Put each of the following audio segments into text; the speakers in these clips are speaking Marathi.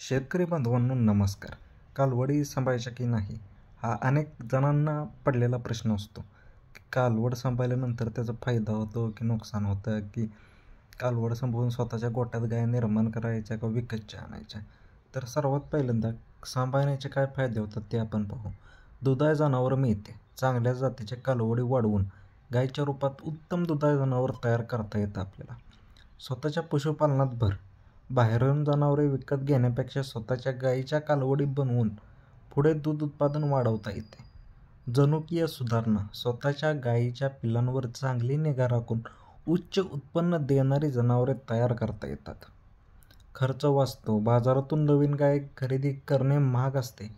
शेतकरी बांधवांनो नमस्कार. कालवडी सांभाळायच्या की नाही हा अनेक जणांना पडलेला प्रश्न असतो की कालवड सांभाळल्यानंतर त्याचा फायदा होतो की नुकसान होतं, की कालवड सांभाळून स्वतःच्या गोठ्यात गाय निर्माण करायच्या का विकतच्या आणायच्या. तर सर्वात पहिल्यांदा सांभाळण्याचे काय फायदे होतात ते आपण पाहू. दुधाळ जनावर मिळते. चांगल्या जातीच्या कालवडी वाढवून गायच्या रूपात उत्तम दुधाळ जनावर तयार करता येतं आपल्याला. स्वतःच्या पशुपालनात भर. बाहेरून जनावरे विकत घेण्यापेक्षा स्वतःच्या गायीच्या कालवडी बनवून पुढे दूध उत्पादन वाढवता येते. जनुकीय सुधारणा. स्वतःच्या गायीच्या पिलांवर चांगली निगा राखून उच्च उत्पन्न देणारी जनावरे तयार करता येतात. खर्च वाचतो. बाजारातून नवीन गाय खरेदी करणे महाग असते,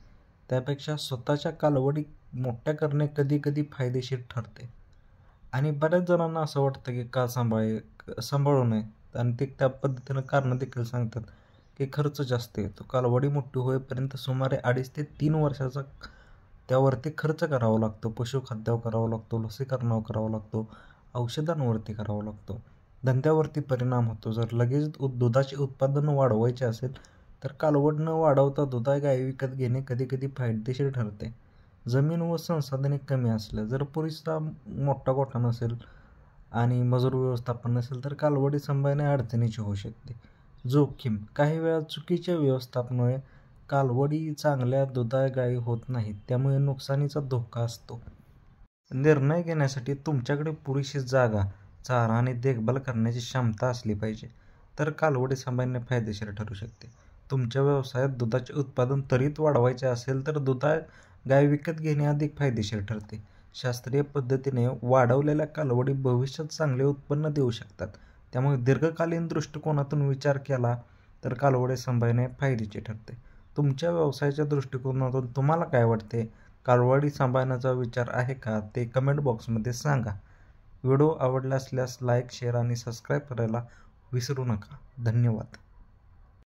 त्यापेक्षा स्वतःच्या कालवडी मोठ्या करणे कधीकधी फायदेशीर ठरते. आणि बऱ्याच जणांना असं वाटतं की का सांभाळू नये, आणि ते त्या पद्धतीनं कारणं देखील सांगतात की खर्च जास्त येतो. कालवडी मोठी होईपर्यंत सुमारे 2.5 ते 3 वर्षाचा त्यावरती खर्च करावा लागतो. पशुखाद्यावर करावा लागतो, लसीकरणावर करावा लागतो, औषधांवरती करावा लागतो. धंद्यावरती परिणाम होतो. जर लगेच दुधाचे उत्पादन वाढवायचे असेल तर कालवड न वाढवता दुधाळ गाय विकत घेणे कधीकधी फायदेशीर ठरते. जमीन व संसाधने कमी असल्या, जर पुरेसा मोठा गोठा नसेल आणि मजूर व्यवस्थापन नसेल तर कालवडी सांभाळणे अडचणीची होऊ शकते. जोखीम. काही वेळा चुकीच्या व्यवस्थापनामुळे कालवडी चांगल्या दुधाळ गायी होत नाहीत, त्यामुळे नुकसानीचा धोका असतो. निर्णय घेण्यासाठी तुमच्याकडे पुरेशी जागा, चारा आणि देखभाल करण्याची क्षमता असली पाहिजे, तर कालवडी सांभाळणे फायदेशीर ठरू शकते. तुमच्या व्यवसायात दुधाचे उत्पादन त्वरित वाढवायचे असेल तर दुधाळ गाय विकत घेणे अधिक फायदेशीर ठरते. शास्त्रीय पद्धतीने वाढवलेल्या कालवडी भविष्यात चांगले उत्पन्न देऊ शकतात, त्यामुळे दीर्घकालीन दृष्टिकोनातून विचार केला तर कालवडी सांभाळणे फायद्याचे ठरते. तुमच्या व्यवसायाच्या दृष्टिकोनातून तुम्हाला काय वाटते? कालवडी सांभाळण्याचा विचार आहे का, ते कमेंट बॉक्समध्ये सांगा. व्हिडिओ आवडला असल्यास लाईक, शेअर आणि सबस्क्राईब करायला विसरू नका. धन्यवाद.